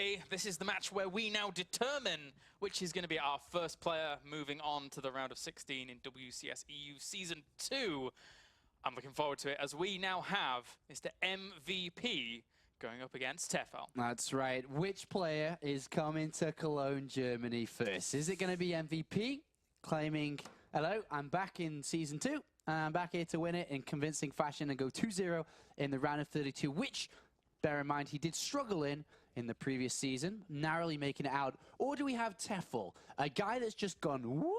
say, this is the match where we now determine which is going to be our first player moving on to the round of 16 in WCS EU Season 2. I'm looking forward to it as we now have Mr. MVP going up against Tefel. That's right. Which player is coming to Cologne, Germany first? Is it going to be MVP claiming, hello, I'm back in Season 2, and I'm back here to win it in convincing fashion and go 2-0 in the round of 32, which, bear in mind, he did struggle in the previous season, narrowly making it out? Or do we have Tefel, a guy that's just gone whoop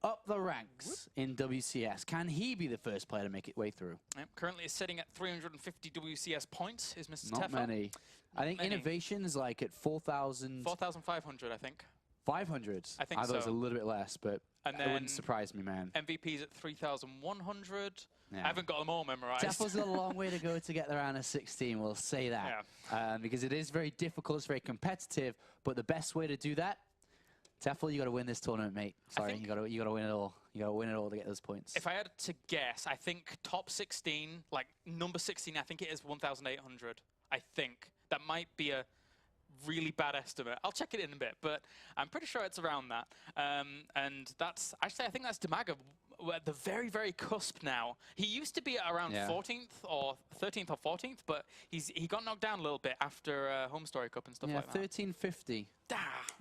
up the ranks in WCS? Can he be the first player to make it way through? Yep, currently is sitting at 350 WCS points, is Mr. Tefel. Not many. I think Innovation is like at 4,000... 4,500, I think. 500? I think so. I thought it was a little bit less, but and it wouldn't surprise me, man. MVP's at 3,100. Yeah. I haven't got them all memorized. Tefel's got a long way to go to get the round of 16, we'll say that. Yeah. Because it is very difficult, it's very competitive, but the best way to do that, Tefel, you got to win this tournament, mate. Sorry, you got to win it all. You got to win it all to get those points. If I had to guess, I think top 16, like number 16, I think it is 1,800. I think that might be a really bad estimate. I'll check it in a bit, but I'm pretty sure it's around that. And that's actually, I think that's Demaga at the very, very cusp now. He used to be around 14th or 13th or 14th, but he got knocked down a little bit after Home Story Cup and stuff like that. 1350.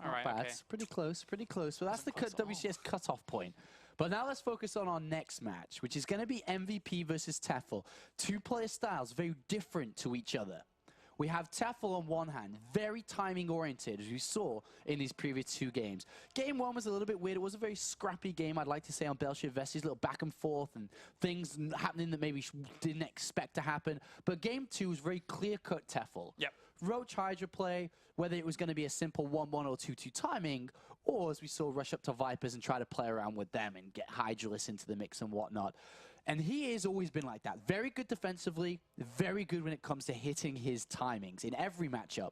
All right, bad. okay. It's pretty close, pretty close. But that's the WCS cutoff point. But now let's focus on our next match, which is going to be MVP versus Tefel. Two player styles, very different to each other. We have Tefel on one hand, very timing-oriented, as we saw in these previous two games. Game one was a little bit weird. It was a very scrappy game, I'd like to say, on Belshir Vesi's, a little back and forth and things happening that maybe didn't expect to happen. But game two was very clear-cut Tefel. Yep. Roach Hydra play, whether it was going to be a simple 1-1 or 2-2 timing, or as we saw, rush up to Vipers and try to play around with them and get Hydralisk into the mix and whatnot. And he has always been like that. Very good defensively, very good when it comes to hitting his timings in every matchup.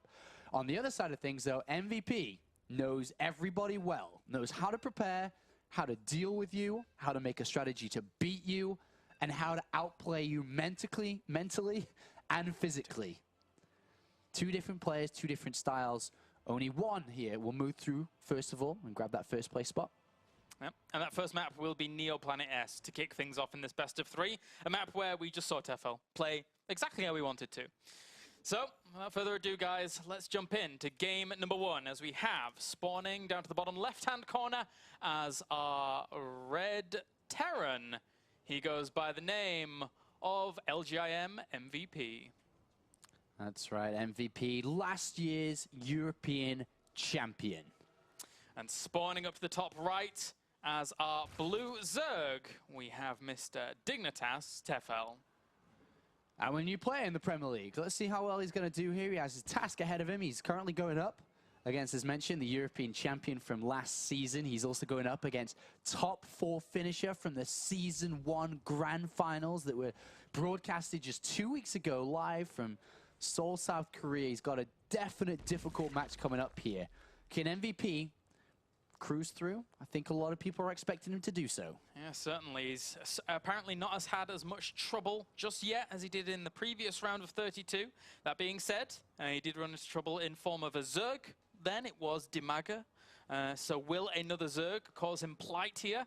On the other side of things, though, MVP knows everybody well, knows how to prepare, how to deal with you, how to make a strategy to beat you, and how to outplay you mentally and physically. Two different players, two different styles. Only one here will move through, first of all, and grab that first place spot. Yep. And that first map will be Neoplanet S to kick things off in this best of three. A map where we just saw Tefel play exactly how we wanted to. So, without further ado, guys, let's jump in to game number one as we have spawning down to the bottom left-hand corner as our Red Terran. He goes by the name of LGIM MVP. That's right, MVP, last year's European champion. And spawning up to the top right as our blue Zerg, we have Mr. Dignitas Tefel. And when you play in the Premier League, let's see how well he's going to do here. He has his task ahead of him. He's currently going up against, as mentioned, the European champion from last season. He's also going up against top 4 finisher from the Season 1 Grand Finals that were broadcasted just 2 weeks ago live from Seoul, South Korea. He's got a definite difficult match coming up here. Can MVP cruise through? I think a lot of people are expecting him to do so. Yeah, certainly. He's apparently not had as much trouble just yet as he did in the previous round of 32. That being said, he did run into trouble in form of a Zerg. Then it was Demaga. So will another Zerg cause him plight here?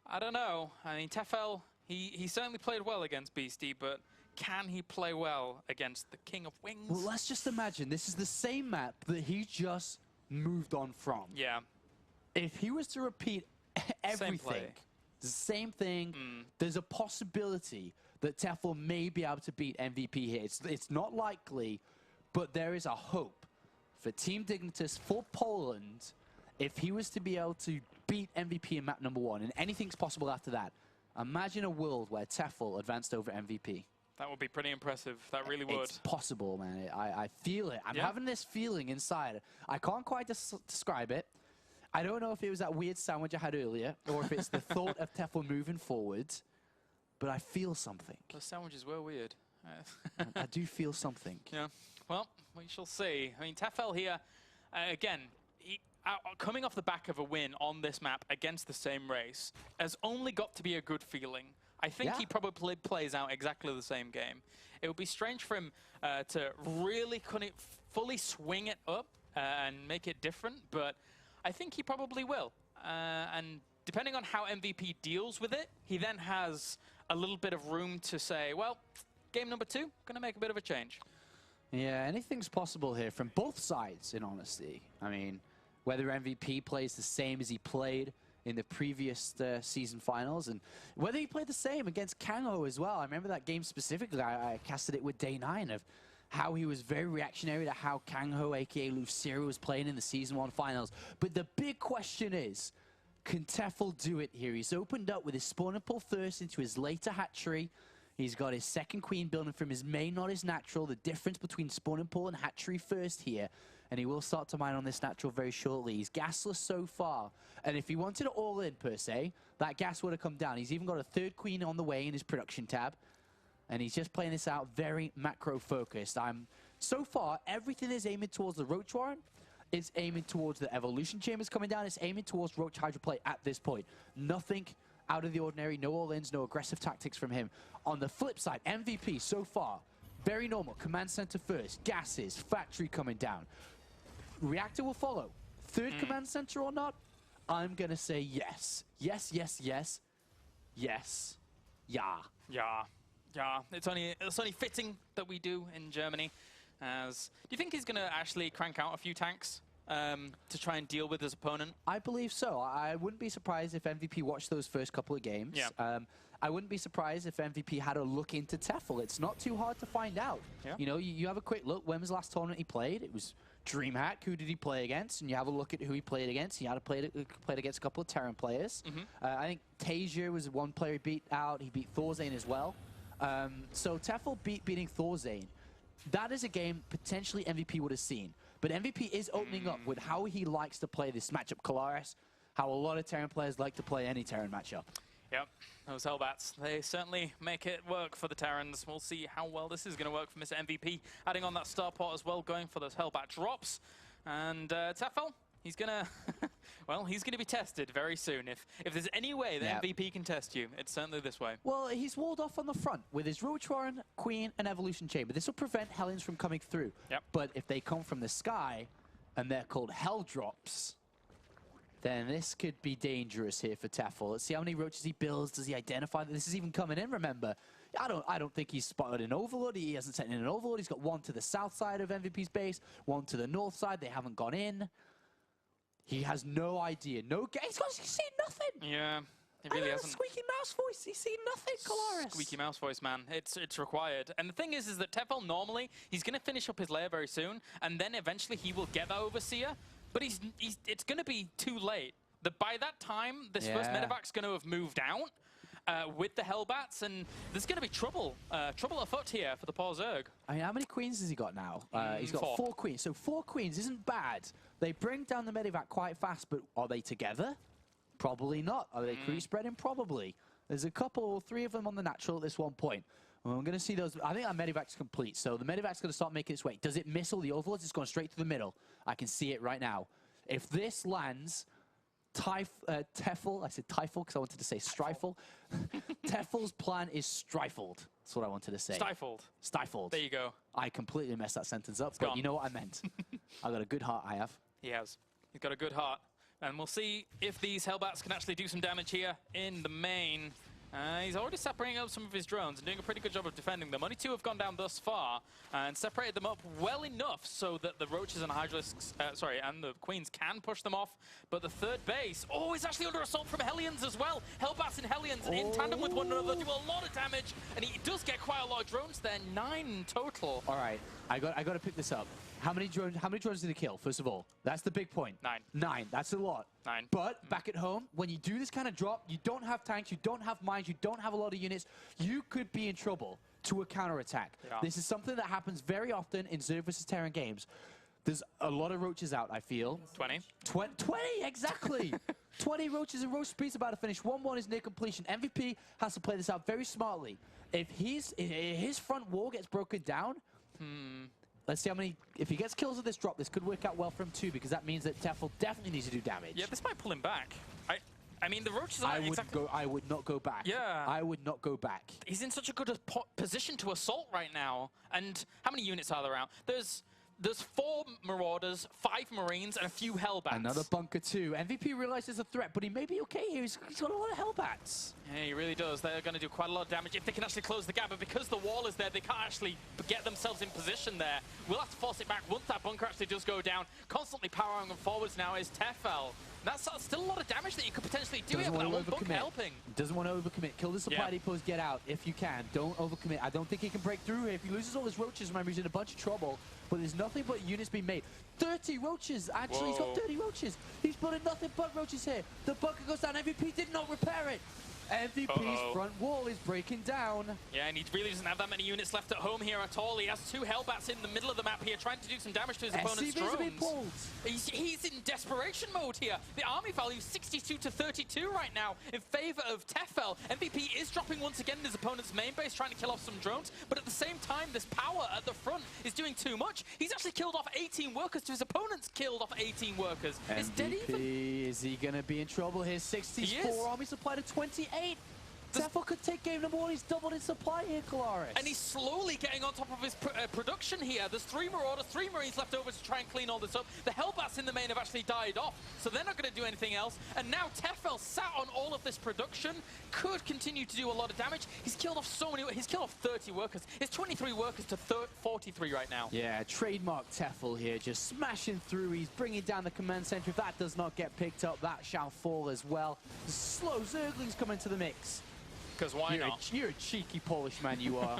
I don't know. I mean, Tefel, he certainly played well against Beastie, but can he play well against the King of Wings? Well, let's just imagine this is the same map that he just moved on from. Yeah. If he was to repeat everything, the same thing, there's a possibility that Tefel may be able to beat MVP here. It's not likely, but there is a hope for Team Dignitas, for Poland, if he was to be able to beat MVP in map number 1, and anything's possible after that. Imagine a world where Tefel advanced over MVP. That would be pretty impressive. That really would. It's possible, man. I feel it. I'm having this feeling inside. I can't quite describe it. I don't know if it was that weird sandwich I had earlier, or if it's the thought of Tefel moving forward, but I feel something. Those sandwiches were weird. I do feel something. Yeah. Well, we shall see. I mean, Tefel here, again, coming off the back of a win on this map against the same race, has only got to be a good feeling. I think he probably plays out exactly the same game. It would be strange for him to really fully swing it up and make it different, but I think he probably will. And depending on how MVP deals with it, he then has a little bit of room to say, well, game number 2, going to make a bit of a change. Yeah, anything's possible here from both sides, in honesty. I mean, whether MVP plays the same as he played in the previous season finals, and whether he played the same against Kangho as well. I remember that game specifically. I casted it with Day 9 of how he was very reactionary to how Kangho, aka Lucero, was playing in the season 1 finals. But the big question is, can Tefel do it here? He's opened up with his spawn and pull first into his later hatchery. He's got his second queen building from his main, not his natural. The difference between spawn and pull and hatchery first here. And he will start to mine on this natural very shortly. He's gasless so far. And if he wanted it all in, per se, that gas would have come down. He's even got a third queen on the way in his production tab. And he's just playing this out very macro-focused. So far, everything is aiming towards the Roach Warren. It's aiming towards the Evolution Chambers coming down. It's aiming towards Roach Hydra play at this point. Nothing out of the ordinary, no all-ins, no aggressive tactics from him. On the flip side, MVP so far, very normal. Command center first, gases, factory coming down. Reactor will follow. Third command center or not? I'm going to say yes. Yes, yes, yes. Yes. Yeah. Yeah. Yeah. It's only fitting that we do in Germany. Do you think he's going to actually crank out a few tanks to try and deal with his opponent? I believe so. I wouldn't be surprised if MVP watched those first couple of games. Yeah. I wouldn't be surprised if MVP had a look into Tefel. It's not too hard to find out. Yeah. You know, you have a quick look. When was the last tournament he played? It was DreamHack. Who did he play against? And you have a look at who he played against. He had played against a couple of Terran players. I think TvZ was one player he beat out. He beat Thorzane as well. So Tefel beating Thorzane. That is a game potentially MVP would have seen. But MVP is opening up with how he likes to play this matchup. Kalaris, how a lot of Terran players like to play any Terran matchup. Yep, those Hellbats, they certainly make it work for the Terrans. We'll see how well this is going to work for Mr. MVP. Adding on that Starport as well, going for those Hellbat drops. And Tefel, he's going to, well, he's going to be tested very soon. If there's any way that MVP can test you, it's certainly this way. Well, he's walled off on the front with his Roach Warren, Queen, and Evolution Chamber. This will prevent Hellions from coming through. Yep. But if they come from the sky, and they're called Hell Drops, then this could be dangerous here for Tefel. Let's see how many roaches he builds. Does he identify that this is even coming in? Remember, I don't think he's spotted an overload. He hasn't sent in an overload. He's got one to the south side of MVP's base, one to the north side. They haven't gone in. He has no idea. He's seen nothing. Yeah, he really hasn't. Squeaky mouse voice. He's seen nothing, Kalaris. Squeaky mouse voice, man. It's required. And the thing is that Tefel normally, he's going to finish up his lair very soon, and then eventually he will get that Overseer. But it's going to be too late. By that time, this first medevac's going to have moved out with the Hellbats, and there's going to be trouble afoot here for the poor Zerg. I mean, how many queens has he got now? He's got 4 queens. So 4 queens isn't bad. They bring down the medevac quite fast, but are they together? Probably not. Are they creep spreading? Probably. There's a couple, 3 of them on the natural at this one point. Well, I'm going to see those. I think our medevac's complete, so the medevac's going to start making its way. Does it miss all the overlords? It's going straight to the middle. I can see it right now. If this lands, Tefel, I said Typhel because I wanted to say Strifle. Tefel's plan is strifled. That's what I wanted to say. Stifled. Stifled. There you go. I completely messed that sentence up, It's but gone. You know what I meant. I got a good heart, I have. He has. He's got a good heart. And we'll see if these Hellbats can actually do some damage here in the main. He's already separating up some of his drones and doing a pretty good job of defending them. Only 2 have gone down thus far and separated them up well enough so that the Roaches and Hydralisks, and the Queens can push them off. But the third base, is actually under assault from Hellions as well. Hellbats and Hellions in tandem with one another do a lot of damage, and he does get quite a lot of drones there, 9 in total. All right, I got to pick this up. How many drones did he kill, first of all? That's the big point. 9. 9, that's a lot. 9. But back at home, when you do this kind of drop, you don't have tanks, you don't have mines, you don't have a lot of units, you could be in trouble to a counterattack. Yeah. This is something that happens very often in Zerg vs Terran games. There's a lot of roaches out, I feel. 20. 20, exactly. 20 roaches and Roach Speed's about to finish. 1-1 is near completion. MVP has to play this out very smartly. If his front wall gets broken down, let's see how many. If he gets kills with this drop, this could work out well for him too, because that means that Tefel definitely needs to do damage. Yeah, this might pull him back. I mean, the Roaches are I would not go back. Yeah. I would not go back. He's in such a good position to assault right now. And how many units are there out? There's There's 4 Marauders, 5 Marines, and a few Hellbats. Another bunker too. MVP realizes a threat, but he may be okay here. He's got a lot of Hellbats. Yeah, he really does. They're going to do quite a lot of damage if they can actually close the gap, but because the wall is there, they can't actually get themselves in position there. We'll have to force it back once that bunker actually does go down. Constantly powering them forwards now is Tefel. That's still a lot of damage that you could potentially do here, but that one bunker helping. Doesn't want to overcommit. Kill the supply depots, get out if you can. Don't overcommit. I don't think he can break through here. If he loses all his roaches, remember, he's in a bunch of trouble. But there's nothing but units being made. 30 roaches, actually. He's got 30 roaches. He's putting nothing but roaches here. The bunker goes down. MVP did not repair it. MVP's front wall is breaking down. Yeah, and he really doesn't have that many units left at home here at all. He has 2 Hellbats in the middle of the map here, trying to do some damage to his opponent's drones. He's in desperation mode here. The army value 62 to 32 right now in favor of Tefel. MVP is dropping once again in his opponent's main base, trying to kill off some drones, but at the same time, this power at the front is doing too much. He's actually killed off 18 workers to his opponent's killed off 18 workers. It's dead even. Is he going to be in trouble here? 64 army supply to 28. Tefel could take game number 1. He's doubled his supply here, Kalaris. And he's slowly getting on top of his production here. There's 3 Marauders, 3 Marines left over to try and clean all this up. The Hellbats in the main have actually died off, so they're not going to do anything else. And now Tefel, sat on all of this production, could continue to do a lot of damage. He's killed off so many. He's killed off 30 workers. It's 23 workers to 43 right now. Yeah, trademark Tefel here, just smashing through. He's bringing down the command center. If that does not get picked up, that shall fall as well. Slow Zerglings come into the mix. Because why not? You're a cheeky Polish man, you are.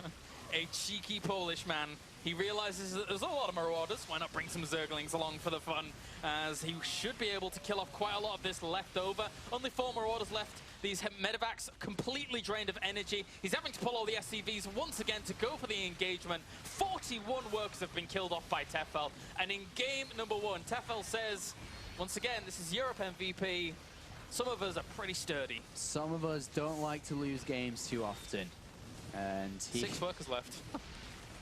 A cheeky Polish man. He realizes that there's a lot of Marauders. Why not bring some Zerglings along for the fun? As he should be able to kill off quite a lot of this left over. Only 4 Marauders left. These medevacs completely drained of energy. He's having to pull all the SCVs once again to go for the engagement. 41 workers have been killed off by Tefel. And in game number 1, Tefel says, once again, this is Europe MVP. Some of us are pretty sturdy. Some of us don't like to lose games too often. And 6 workers left.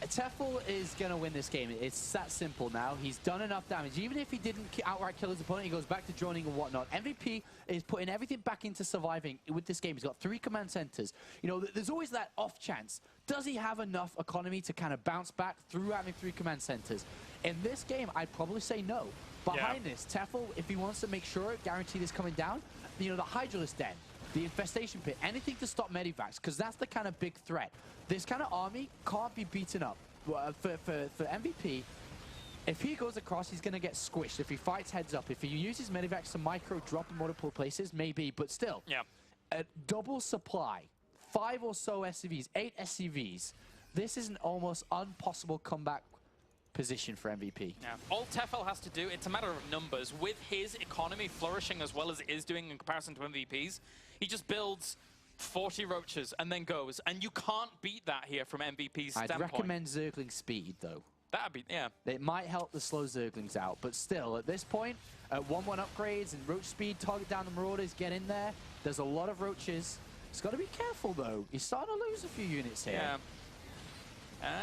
Tefel is going to win this game. It's that simple now. He's done enough damage. Even if he didn't outright kill his opponent, he goes back to droning and whatnot. MVP is putting everything back into surviving with this game. He's got 3 command centers. You know, there's always that off chance. Does he have enough economy to kind of bounce back through having 3 command centers? In this game, I'd probably say no. Behind this, Tefel, if he wants to make sure, guarantee this coming down, you know, the Hydralisk Den, the Infestation Pit, anything to stop Medivacs, because that's the kind of big threat. This kind of army can't be beaten up. For MVP, if he goes across, he's going to get squished. If he fights heads up, if he uses Medivacs to micro drop in multiple places, maybe, but still. Yeah. A double supply, 5 or so SCVs, 8 SCVs. This is an almost impossible comeback position for MVP. Yeah. All Tefel has to do, it's a matter of numbers. With his economy flourishing as well as it is doing in comparison to MVP's, he just builds 40 roaches and then goes. And you can't beat that here from MVP's standpoint. I'd recommend Zergling speed, though. That'd be, yeah. It might help the slow Zerglings out, but still, at this point, 1-1 upgrades and roach speed, target down the Marauders, get in there. There's a lot of roaches. He's got to be careful, though. He's starting to lose a few units here. Yeah.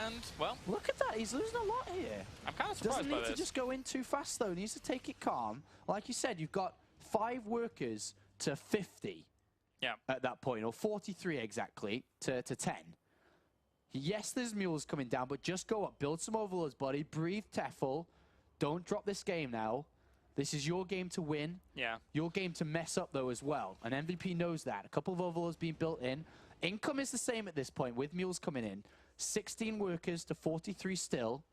And, well... Look at that. He's losing a lot here. I'm kind of surprised by this. Doesn't need to just go in too fast, though. He needs to take it calm. Like you said, you've got 5 workers to 50 at that point, or 43 exactly to 10. Yes, there's mules coming down, but just go up. Build some overlords, buddy. Breathe, Tefel. Don't drop this game now. This is your game to win. Yeah. Your game to mess up, though, as well. And MVP knows that. A couple of overlords being built in. Income is the same at this point, with mules coming in. 16 workers to 43 still.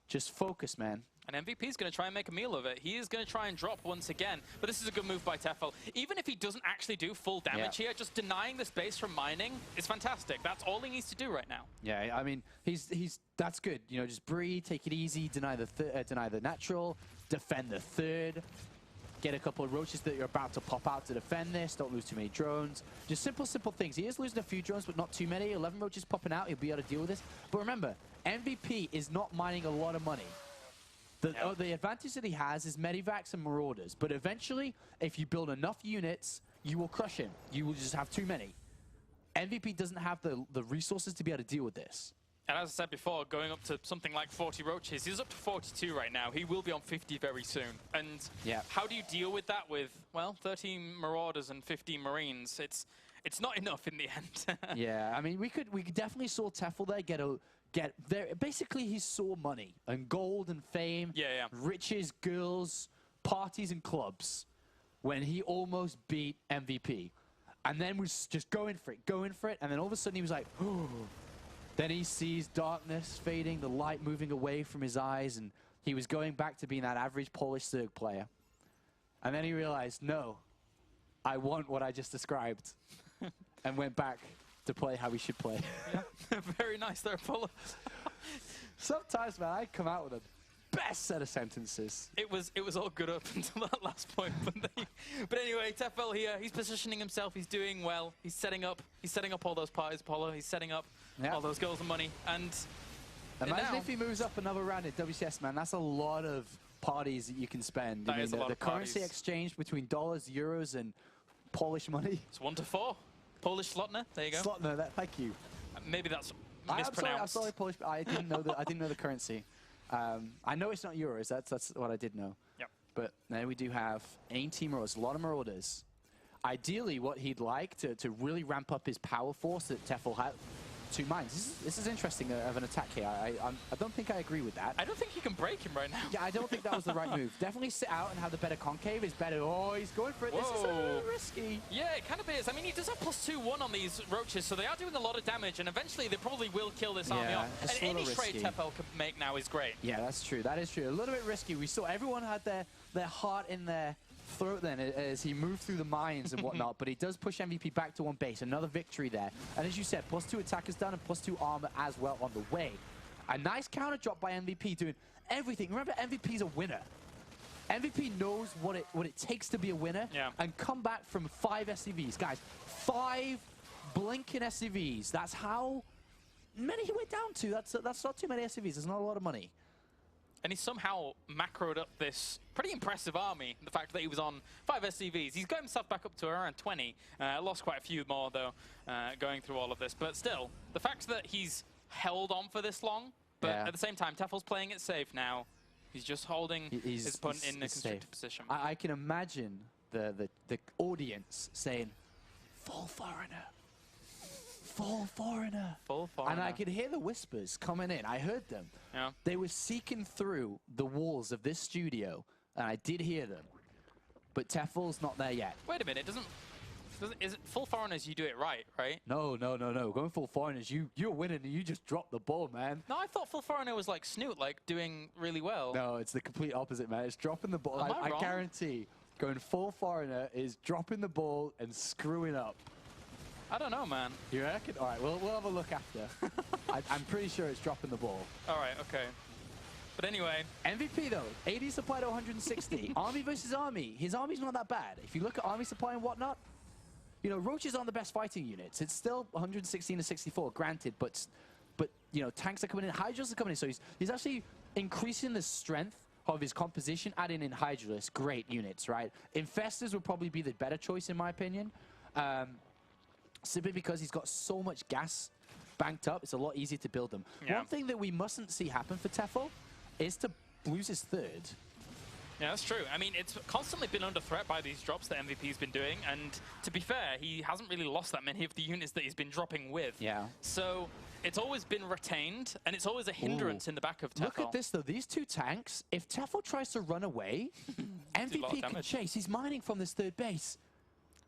Just focus, man. And MVP is going to try and make a meal of it. He is going to try and drop once again. But this is a good move by Tefel. Even if he doesn't actually do full damage here, just denying this base from mining is fantastic. That's all he needs to do right now. Yeah, I mean, that's good. You know, just breathe, take it easy, deny the natural, defend the third. Get a couple of roaches that you're about to pop out to defend this. Don't lose too many drones. Just simple things. He is losing a few drones, but not too many. 11 roaches popping out. He'll be able to deal with this. But remember, MVP is not mining a lot of money. The advantage that he has is Medivacs and Marauders. But eventually, if you build enough units, you will crush him. You will just have too many. MVP doesn't have the resources to be able to deal with this. And as I said before, going up to something like 40 roaches, he's up to 42 right now. He will be on 50 very soon. And how do you deal with that with, well, 13 Marauders and 15 Marines? It's not enough in the end. Yeah, I mean, we could definitely saw Tefel there get there. Basically, he saw money and gold and fame, Yeah. riches, girls, parties, and clubs when he almost beat MVP. And then was just going for it. And then all of a sudden he was like, oh. Then he sees darkness fading, the light moving away from his eyes, and he was going back to being that average Polish Zerg player. And then he realized, no, I want what I just described. And went back to play how he should play. Yeah. Very nice there, Apollo. Sometimes, man, I come out with the best set of sentences. It was all good up until that last point. But anyway, Tefel here, he's positioning himself, he's doing well, he's setting up all those parties, Apollo, he's setting up all those goals and money, and imagine now, if he moves up another round at WCS, man, that's a lot of parties that you can spend. That is a lot the of currency parties. exchange between dollars, euros, and Polish money. It's 1-4. Polish Slotner, there you go. Slotner, thank you. Maybe that's I'm mispronounced. sorry, Polish, but I didn't know the currency. I know it's not euros. That's what I did know. Yep. But there we do have AIM Team Marauders, a lot of Marauders. Ideally, what he'd like to really ramp up his power force that Tefel had. 2 mines. This is interesting of an attack here. I don't think I agree with that. I don't think he can break him right now. Yeah, I don't think that was the right move. Definitely sit out and have the better concave is better. Oh, he's going for it. Whoa. This is a little risky. Yeah, it kind of is. I mean, he does have +2/1 on these roaches, so they are doing a lot of damage, and eventually they probably will kill this army off. And just a any little trade risky. Tefel can make now is great. Yeah, that's true. That is true. A little bit risky. We saw everyone had their heart in their throat then as he moved through the mines and whatnot, but he does push MVP back to 1 base. Another victory there. And as you said, +2 attackers done and +2 armor as well on the way. A nice counter drop by MVP doing everything. Remember, MVP's a winner. MVP knows what it takes to be a winner and come back from 5 SCVs. Guys, 5 blinking SCVs. That's how many he went down to. That's not too many SCVs. There's not a lot of money. And he somehow macroed up this pretty impressive army. The fact that he was on 5 SCVs. He's got himself back up to around 20. Lost quite a few more, though, going through all of this. But still, the fact that he's held on for this long, but at the same time, Tefel's playing it safe now. He's just holding his opponent in a constricted position. I can imagine the audience saying, "Full foreigner. Full foreigner." Full foreigner. And I could hear the whispers coming in. I heard them. Yeah. They were seeking through the walls of this studio, and I did hear them. But Tefel's not there yet. Wait a minute, is it full foreigners you do it right? No. Going full foreigners, you're winning and you just dropped the ball, man. No, I thought full foreigner was like Snoot, like doing really well. No, it's the complete opposite, man. It's dropping the ball. Am I wrong? I guarantee going full foreigner is dropping the ball and screwing up. I don't know, man. You reckon? All right, we'll have a look after. I'm pretty sure it's dropping the ball. All right, okay. But anyway. MVP, though. 80 supply to 160. Army versus Army. His Army's not that bad. If you look at Army supply and whatnot, you know, Roaches aren't the best fighting units. It's still 116 to 64, granted, but you know, tanks are coming in, Hydrals are coming in, so he's actually increasing the strength of his composition, adding in Hydralis, great units, right? Infestors would probably be the better choice, in my opinion. Simply because he's got so much gas banked up, it's a lot easier to build them. Yeah. One thing that we mustn't see happen for Tefel is to lose his 3rd. Yeah, that's true. I mean, it's constantly been under threat by these drops that MVP's been doing, and to be fair, he hasn't really lost that many of the units that he's been dropping with. Yeah. So it's always been retained, and it's always a hindrance in the back of Tefel. Look at this, though. These 2 tanks, if Tefel tries to run away, MVP can chase. He's mining from this 3rd base.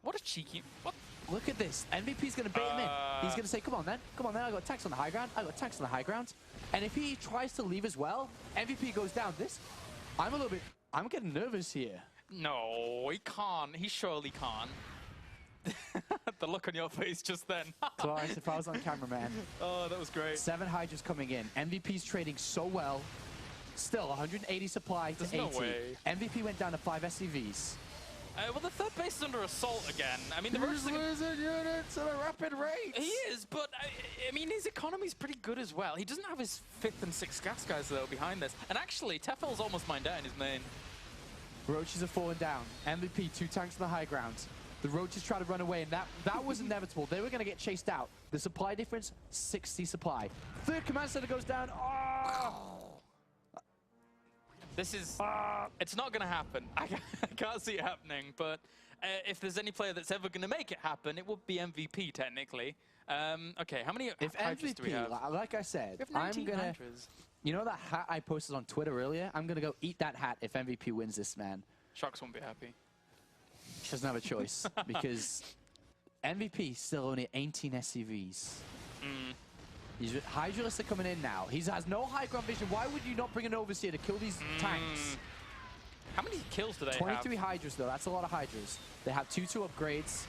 What a cheeky... What? Look at this. MVP's going to bait him in. He's going to say, come on, then. Come on, then. I got tanks on the high ground. I got tanks on the high ground. And if he tries to leave as well, MVP goes down. I'm getting nervous here. No, he can't. He surely can't. The look on your face just then. Clarence, if I was on camera, man. Oh, that was great. 7 Hydras coming in. MVP's trading so well. Still, 180 supply to 80. No way. MVP went down to 5 SCVs. Well, the 3rd base is under assault again. I mean, the He's losing units at a rapid rate. He is, but I mean, his economy's pretty good as well. He doesn't have his 5th and 6th gas guys, though, behind this. And actually, Tefel's almost mined out in his main. Roaches are falling down. MVP, 2 tanks on the high ground. The Roaches try to run away, and that was inevitable. They were going to get chased out. The supply difference, 60 supply. 3rd command center goes down. Oh! This is... It's not going to happen. I can't see it happening, but if there's any player that's ever going to make it happen, it would be MVP, technically. Okay, how many If Hydras do we have? MVP, like I said, We have I'm 19 gonna. Hydras. You know that hat I posted on Twitter earlier? I'm gonna go eat that hat if MVP wins this, man. Sharks won't be happy. Doesn't have a choice because MVP still only 18 SCVs. Hydralists are coming in now. He has no high ground vision. Why would you not bring an Overseer to kill these tanks? How many kills do they 23 have? Hydras, though. That's a lot of Hydras. They have 2-2 upgrades.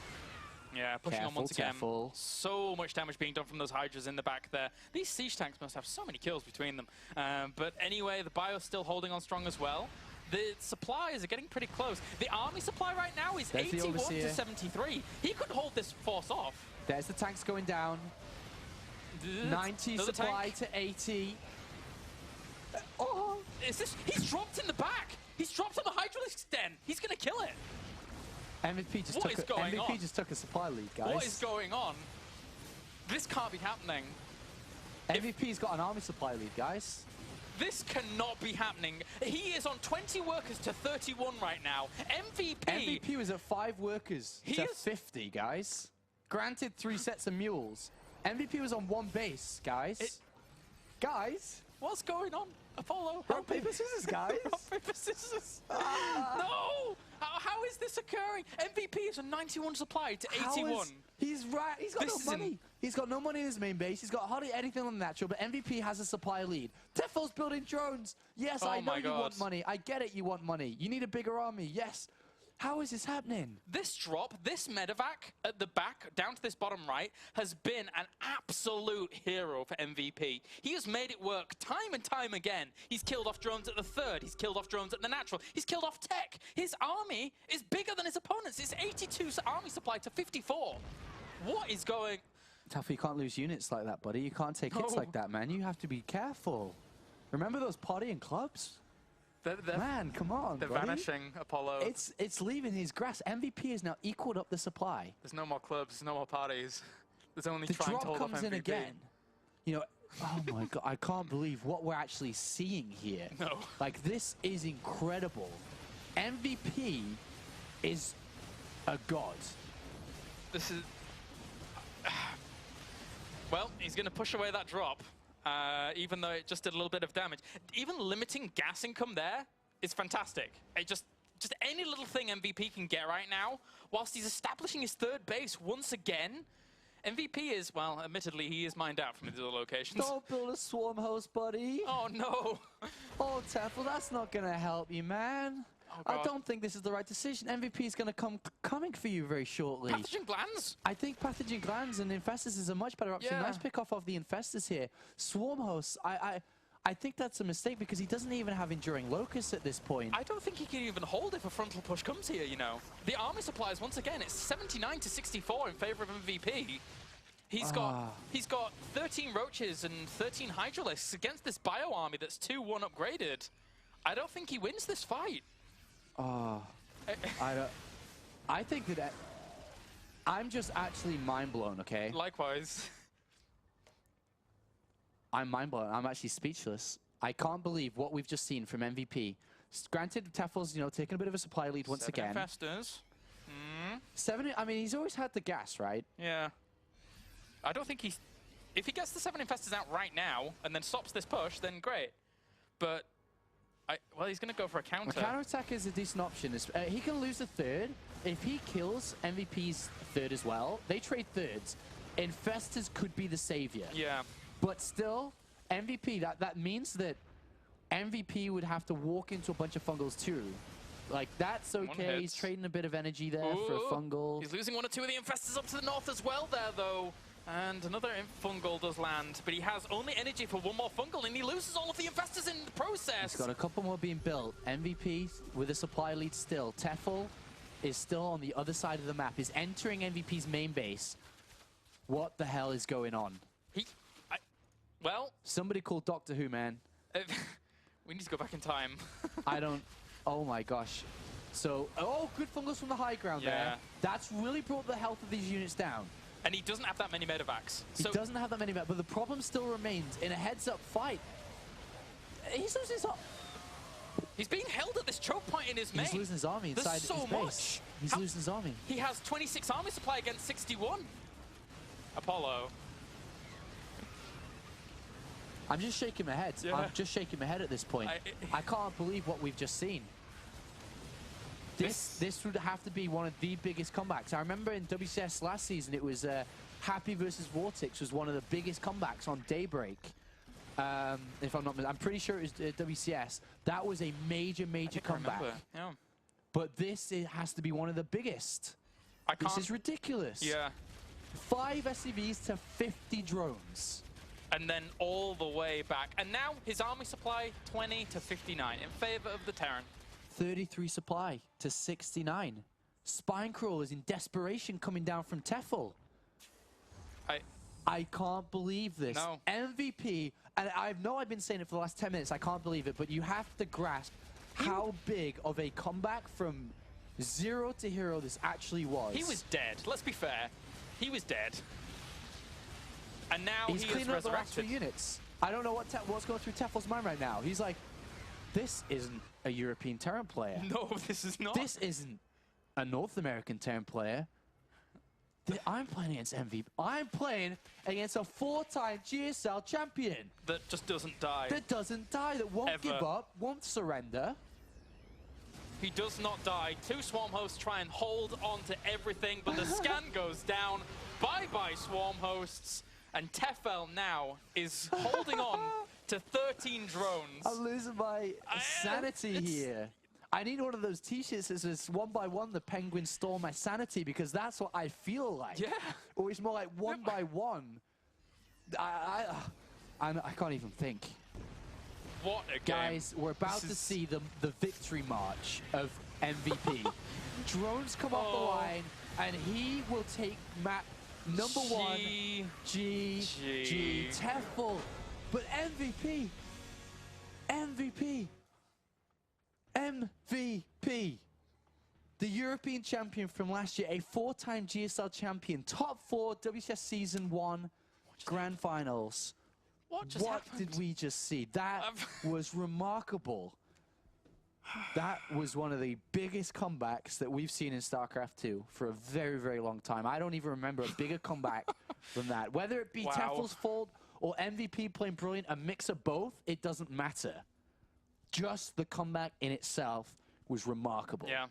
Yeah, pushing on Careful, once again. Tefel. So much damage being done from those Hydras in the back there. These siege tanks must have so many kills between them. But anyway, the Bio's still holding on strong as well. The supplies are getting pretty close. The army supply right now is 81 to 73. He could hold this force off. There's the tanks going down. 90 Another supply tank. to 80. Oh, is this? He's dropped in the back. He's dropped on the Hydralisk den. He's gonna kill it. MVP just took a supply lead, guys. What is going on? This can't be happening. MVP's got an army supply lead, guys. This cannot be happening. He is on 20 workers to 31 right now. MVP was at 5 workers to 50, guys. Granted, 3 sets of mules. MVP was on 1 base, guys. Guys? What's going on? Apollo, Rock, paper, scissors, guys. Rock, paper, scissors. No! How is this occurring? MVP is a 91 supply to 81. He's right. He's got no money. He's got no money in his main base. He's got hardly anything on the natural, but MVP has a supply lead. Tefel's building drones. Yes, I know you want money. I get it, you want money. You need a bigger army. Yes. How is this happening? This drop, this medevac at the back, down to this bottom right, has been an absolute hero for MVP. He has made it work time and time again. He's killed off drones at the 3rd. He's killed off drones at the natural. He's killed off tech. His army is bigger than his opponents. It's 82 army supply to 54. What is going... Tefel, you can't lose units like that, buddy. You can't take hits like that, man. You have to be careful. Remember those party and clubs? Man, come on, They're buddy. vanishing, Apollo. It's leaving his grasp. MVP has now equaled up the supply. There's no more clubs, no more parties. There's only the trying to hold drop off comes MVP. in again. You know, oh my God, I can't believe what we're actually seeing here. No. Like, this is incredible. MVP is a god. This is... Well, he's going to push away that drop. Even though it just did a little bit of damage. Even limiting gas income there is fantastic. It just any little thing MVP can get right now, whilst he's establishing his 3rd base once again. MVP is, well, admittedly, he is mined out from his other locations. Don't build a swarm host, buddy. Oh, no. Oh, Tefel, that's not going to help you, man. Oh, I don't think this is the right decision. MVP is going to coming for you very shortly. Pathogen glands? I think pathogen glands and infestors is a much better option. Yeah. Nice pick off of the infestors here. Swarm hosts, I think that's a mistake because he doesn't even have enduring locusts at this point. I don't think he can even hold if a frontal push comes here, you know. The army supplies, once again, it's 79 to 64 in favor of MVP. He's got 13 roaches and 13 hydralisks against this bio army that's 2-1 upgraded. I don't think he wins this fight. I think that I'm just actually mind blown, okay? Likewise. I'm mind blown. I'm actually speechless. I can't believe what we've just seen from MVP. Granted, Tefel's, you know, taking a bit of a supply lead once again. Infestors. 7, I mean, he's always had the gas, right? Yeah. I don't think he's... If he gets the 7 infestors out right now and then stops this push, then great. But... well, he's going to go for a counter. A counterattack is a decent option. He can lose the 3rd. If he kills MVP's 3rd as well, they trade 3rds. Infestors could be the savior. Yeah. But still, MVP, that means that MVP would have to walk into a bunch of fungals too. Like, that's okay. He's trading a bit of energy there for a fungal. He's losing 1 or 2 of the infestors up to the north as well there, though. And another fungal does land, but he has only energy for 1 more fungal, and he loses all of the infestors in the process. He's got a couple more being built. MVP with a supply lead still. Tefel is still on the other side of the map. Is entering MVP's main base. What the hell is going on? Well... Somebody call Doctor Who, man. We need to go back in time. I don't... Oh my gosh. So, good fungals from the high ground there. That's really brought the health of these units down. And he doesn't have that many medevacs. He doesn't have that many medevacs, but the problem still remains. In a heads-up fight, he's losing his... He's being held at this choke point in his main. He's losing his army inside his base. He's losing his army. He has 26 army supply against 61. Apollo. I'm just shaking my head. Yeah. I'm just shaking my head at this point. I can't believe what we've just seen. This would have to be one of the biggest comebacks. I remember in WCS last season, it was Happy versus Vortex was one of the biggest comebacks on Daybreak. If I'm not, I'm pretty sure it was WCS. That was a major comeback. Yeah. But this has to be one of the biggest. This is ridiculous. Yeah. 5 SCVs to 50 drones. And then all the way back. And now his army supply 20 to 59 in favor of the Terran. 33 supply to 69. Spinecrawlers in desperation coming down from Tefel. I can't believe this. No. MVP, and I've been saying it for the last 10 minutes, I can't believe it, but you have to grasp how big of a comeback from 0 to hero this actually was. He was dead, let's be fair. He was dead. And now he's he cleaning is up the last 2 resurrected. units. I don't know what's going through Tefel's mind right now. He's like, this isn't a European Terran player. No, this is not. This isn't a North American Terran player. I'm playing against MVP. I'm playing against a 4-time GSL champion. That just doesn't die. That doesn't die, that won't Ever. give up, won't surrender. He does not die. 2 Swarm Hosts try and hold on to everything, but the scan goes down. Bye-bye, Swarm Hosts. And Tefel now is holding on to 13 drones. I'm losing my sanity here. I need one of those t-shirts that says 1 by 1 the Penguins stole my sanity, because that's what I feel like. Yeah. Or it's more like 1 by 1. I can't even think. What a game. Guys, we're about to see the victory march of MVP. Drones come off the line, and he will take map number 1. G. Tefel. But MVP. The European champion from last year, a 4-time GSL champion, top 4 WCS Season 1 Grand Finals. What did we just see? That was remarkable. That was one of the biggest comebacks that we've seen in StarCraft 2 for a very, very long time. I don't even remember a bigger comeback than that. Whether it be Tefel's fault or MVP playing brilliant, a mix of both, it doesn't matter. Just the comeback in itself was remarkable. Yeah.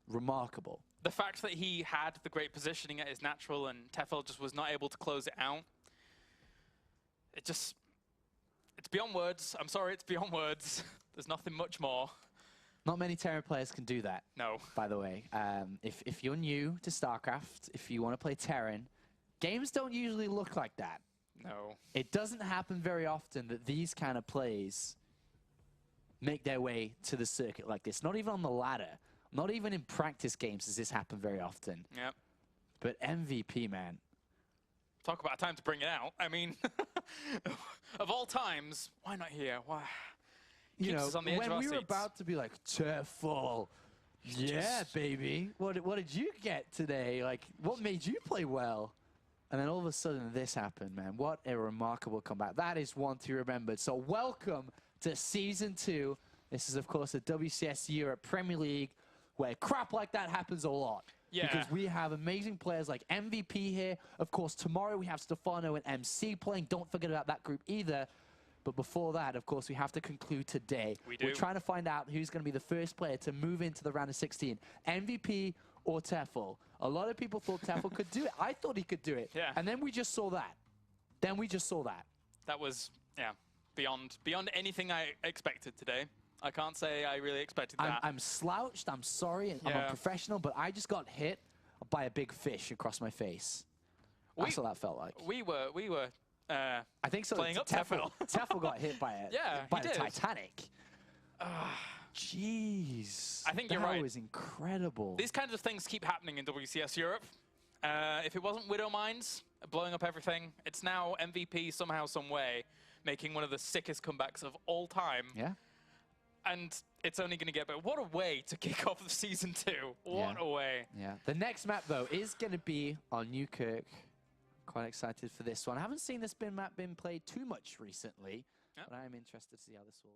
Remarkable. The fact that he had the great positioning at his natural and Tefel just was not able to close it out. It's beyond words. I'm sorry, it's beyond words. There's nothing much more. Not many Terran players can do that. No. By the way, if you're new to StarCraft, if you want to play Terran, games don't usually look like that. No. It doesn't happen very often that these kind of plays make their way to the circuit like this. Not even on the ladder. Not even in practice games does this happen very often. Yep. But MVP, man. Talk about a time to bring it out. I mean, of all times, why not here? Why? You know, us on the edge when of our we were seats. about to be like, Tefel, yeah, baby. What did you get today? Like, what made you play well? And then all of a sudden, this happened, man. What a remarkable comeback. That is one to remember. So welcome to Season 2. This is, of course, the WCS Europe Premier League, where crap like that happens a lot. Yeah. Because we have amazing players like MVP here. Of course, tomorrow we have Stefano and MC playing. Don't forget about that group either. But before that, of course, we have to conclude today. We do. We're trying to find out who's going to be the first player to move into the round of 16. MVP or Tefel. A lot of people thought Tefel could do it. I thought he could do it. Yeah. And then we just saw that. That was, yeah, beyond anything I expected today. I can't say I really expected that. I'm slouched. I'm sorry. I'm a professional, but I just got hit by a big fish across my face. That's what that felt like. We were. I think so. Playing up Tefel. Tefel got hit by it. Yeah, by he the did. Titanic. Jeez. I think you're right. That was incredible. These kinds of things keep happening in WCS Europe. If it wasn't Widow Mines blowing up everything, it's now MVP somehow, some way, making one of the sickest comebacks of all time. Yeah. And it's only going to get better. What a way to kick off the Season 2. What a way. Yeah. The next map, though, is going to be on Newkirk. Quite excited for this one. I haven't seen this map being played too much recently, but I am interested to see how this will